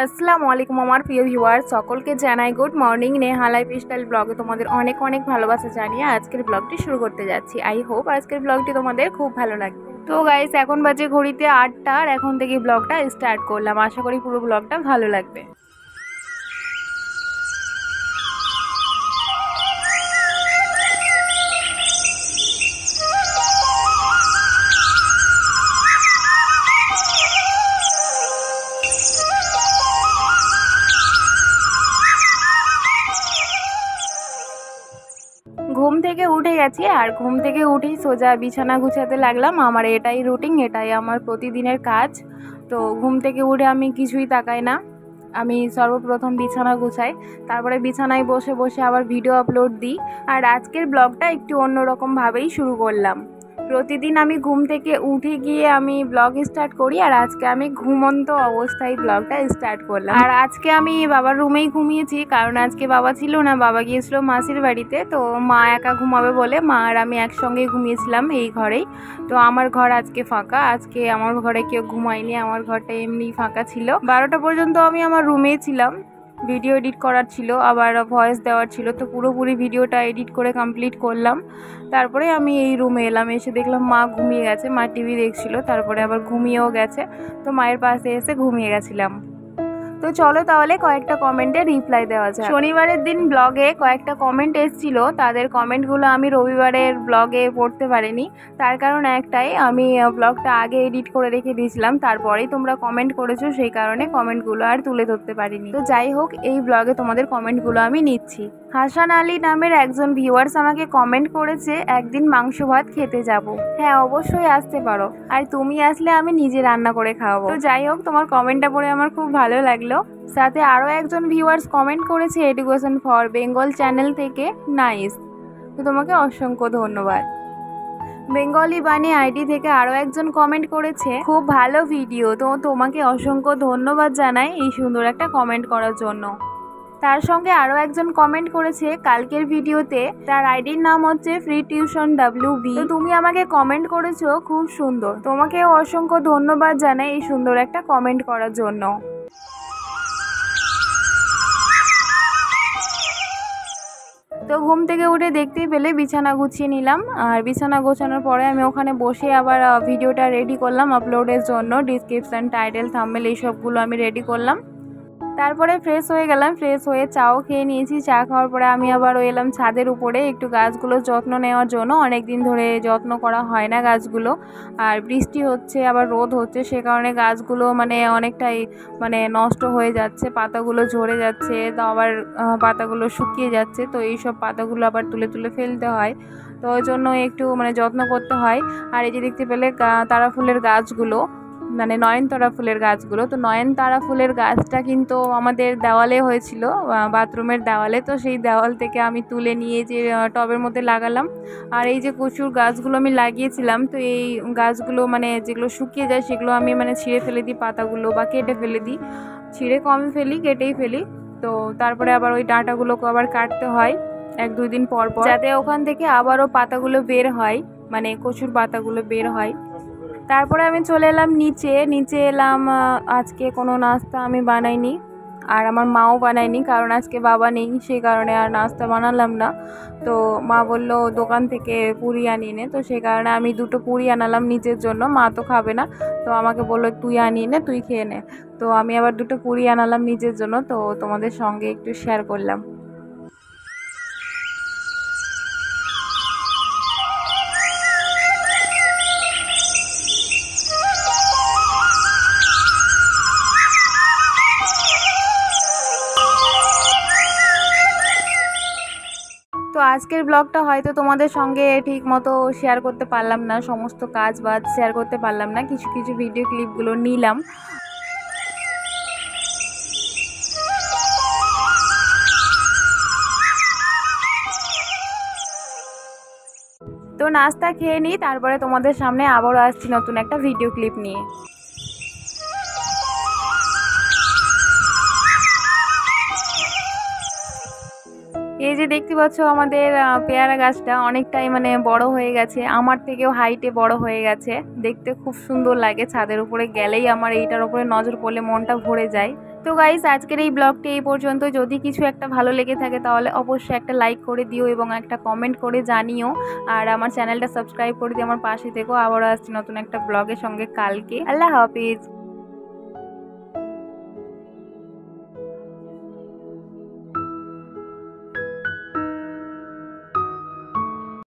আসসালামু আলাইকুম আমার প্রিয় ভিউয়ার্স, সকলকে জানাই গুড মর্নিং। নেহা লাইফস্টাইল ব্লগে তোমাদের অনেক অনেক ভালোবাসা জানিয়ে আজকের ব্লগটি শুরু করতে যাচ্ছি। আই হোপ আজকের ব্লগটি তোমাদের খুব ভালো লাগবে। তো গাইস, এখন বাজে ঘড়িতে 8টা আর এখন থেকে ব্লগটা স্টার্ট করলাম। আশা করি পুরো ব্লগটা ভালো লাগবে। ঘুম থেকে উঠে গেছি আর ঘুম থেকে উঠেই সোজা বিছানা গুছাতে লাগলাম। আমার এটাই রুটিন, এটাই আমার প্রতিদিনের কাজ। তো ঘুম থেকে উঠে আমি কিছুই তাকাই না, আমি সর্বপ্রথম বিছানা গুছাই, তারপরে বিছানায় বসে বসে আবার ভিডিও আপলোড দিই। আর আজকের ব্লগটা একটু অন্যরকমভাবেই শুরু করলাম। প্রতিদিন আমি ঘুম থেকে উঠে গিয়ে আমি ব্লগ স্টার্ট করি, আর আজকে আমি ঘুমন্ত অবস্থায় ব্লগটা স্টার্ট করলাম। আর আজকে আমি বাবার রুমেই ঘুমিয়েছি, কারণ আজকে বাবা ছিল না, বাবা গিয়েছিল মাসির বাড়িতে। তো মা একা ঘুমাবে বলে মা আর আমি একসঙ্গে ঘুমিয়েছিলাম এই ঘরেই। তো আমার ঘর আজকে ফাঁকা, আজকে আমার ঘরে কেউ ঘুমায়নি, আমার ঘরটা এমনি ফাঁকা ছিল। 12টা পর্যন্ত আমি আমার রুমেই ছিলাম, ভিডিও এডিট করার ছিল, আবার ভয়েস দেওয়ার ছিল। তো পুরোপুরি ভিডিওটা এডিট করে কমপ্লিট করলাম। তারপরে আমি এই রুমে এলাম, এসে দেখলাম মা ঘুমিয়ে গেছে, মা টিভি দেখছিল, তারপরে আবার ঘুমিয়েও গেছে। তো মায়ের পাশে এসে ঘুমিয়ে গেছিলাম। তো চলো তাহলে কয়েকটা কমেন্টে রিপ্লাই দেওয়া যায়। শনিবারের দিন ব্লগে কয়েকটা কমেন্ট এসেছিল, তাদের কমেন্টগুলো আমি রবিবারের ব্লগে পড়তে পারিনি। তার কারণ একটাই, আমি ব্লগটা আগে এডিট করে রেখে দিয়েছিলাম, তারপরেই তোমরা কমেন্ট করেছো, সেই কারণে কমেন্টগুলো আর তুলে ধরতে পারিনি। তো যাই হোক, এই ব্লগে তোমাদের কমেন্টগুলো আমি নিচ্ছি। হাসান আলী নামের একজন ভিউয়ার্স আমাকে কমেন্ট করেছে, একদিন মাংস ভাত খেতে যাব। হ্যাঁ, অবশ্যই আসতে পারো, আর তুমি আসলে আমি নিজে রান্না করে খাওয়াবো। তো যাই হোক, তোমার কমেন্টটা পড়ে আমার খুব ভালো লাগলো। সাথে আরও একজন ভিউয়ার্স কমেন্ট করেছে এডুকেশন ফর বেঙ্গল চ্যানেল থেকে, নাইস। তো তোমাকে অসংখ্য ধন্যবাদ। বেঙ্গলি বাণী আইডি থেকে আরও একজন কমেন্ট করেছে, খুব ভালো ভিডিও। তো তোমাকে অসংখ্য ধন্যবাদ জানাই এই সুন্দর একটা কমেন্ট করার জন্য। তার সঙ্গে আরও একজন কমেন্ট করেছে কালকের ভিডিওতে, তার আইডির নাম হচ্ছে ফ্রি টিউশন WB। তো তুমি আমাকে কমেন্ট করেছো, খুব সুন্দর। তোমাকে অসংখ্য ধন্যবাদ জানাই এই সুন্দর একটা কমেন্ট করার জন্য। তো ঘুম থেকে উঠে দেখতেই পেলে বিছানা গুছিয়ে নিলাম, আর বিছানা গোছানোর পরে আমি ওখানে বসে আবার ভিডিওটা রেডি করলাম আপলোডের জন্য। ডিসক্রিপশান, টাইটেল, থাম্বনেল এইসবগুলো আমি রেডি করলাম। তারপরে ফ্রেশ হয়ে গেলাম, ফ্রেশ হয়ে চাও খেয়ে নিয়েছি। চা খাওয়ার পরে আমি আবার এলাম ছাদের উপরে একটু গাছগুলোর যত্ন নেওয়ার জন্য। অনেক দিন ধরে যত্ন করা হয় না গাছগুলো, আর বৃষ্টি হচ্ছে আবার রোদ হচ্ছে, সে কারণে গাছগুলো অনেকটাই নষ্ট হয়ে যাচ্ছে, পাতাগুলো ঝরে যাচ্ছে, তো আবার পাতাগুলো শুকিয়ে যাচ্ছে। তো এইসব পাতাগুলো আবার তুলে তুলে ফেলতে হয়, তো ওই জন্য একটু যত্ন করতে হয়। আর এই যে দেখতে পেলে তারা ফুলের গাছগুলো, নয়নতারা ফুলের গাছগুলো, তো নয়নতারা ফুলের গাছটা কিন্তু আমাদের দেওয়ালে হয়েছিল, বাথরুমের দেওয়ালে। তো সেই দেওয়াল থেকে আমি তুলে নিয়ে যে টবের মধ্যে লাগালাম। আর এই যে কচুর গাছগুলো আমি লাগিয়েছিলাম, তো এই গাছগুলো যেগুলো শুকিয়ে যায় সেগুলো আমি ছিঁড়ে ফেলে দিই পাতাগুলো, বা কেটে ফেলে দিই। ছিঁড়ে কমই ফেলি, কেটেই ফেলি। তো তারপরে আবার ওই ডাঁটাগুলোকে আবার কাটতে হয় 1-2 দিন পর পর, যাতে ওখান থেকে আবারও পাতাগুলো বের হয়, কচুর পাতাগুলো বের হয়। তারপরে আমি চলে এলাম নিচে এলাম। আজকে কোনো নাস্তা আমি বানাইনি, আর আমার মাও বানায়নি, কারণ আজকে বাবা নেই, সেই কারণে আর নাস্তা বানালাম না। তো মা বলল দোকান থেকে পুরি আনিয়ে নে, তো সেই কারণে আমি 2টো পুরি আনালাম নিজের জন্য। মা তো খাবে না, তো আমাকে বললো তুই আনিয়ে নে, তুই খেয়ে নে। তো আমি আবার 2টো পুরি আনালাম নিজের জন্য, তো তোমাদের সঙ্গে একটু শেয়ার করলাম। তো আজকের ব্লগটা হয়তো তোমাদের সঙ্গে ঠিক মতো শেয়ার করতে পারলাম না, সমস্ত কাজ বাজ শেয়ার করতে পারলাম না, কিছু কিছু ভিডিও ক্লিপগুলো নিলাম। তো নাস্তা খেয়ে নিই, তারপরে তোমাদের সামনে আবারও আসছি নতুন একটা ভিডিও ক্লিপ নিয়ে। এই যে দেখতে পাচ্ছ আমাদের পেয়ারা গাছটা অনেকটাই বড় হয়ে গেছে, আমার থেকেও হাইটে বড় হয়ে গেছে। দেখতে খুব সুন্দর লাগে, ছাদের উপরে গেলেই আমার এইটার উপরে নজর পড়লে মনটা ভরে যায়। তো গাইস আজকের এই ব্লগটি এই পর্যন্ত। যদি কিছু একটা ভালো লেগে থাকে তাহলে অবশ্যই একটা লাইক করে দিও এবং একটা কমেন্ট করে জানিও। আর আমার চ্যানেলটা সাবস্ক্রাইব করে দিয়ে আমার পাশে থেকো। আবারও আসছি নতুন একটা ব্লগের সঙ্গে কালকে। আল্লাহ হাফিজ।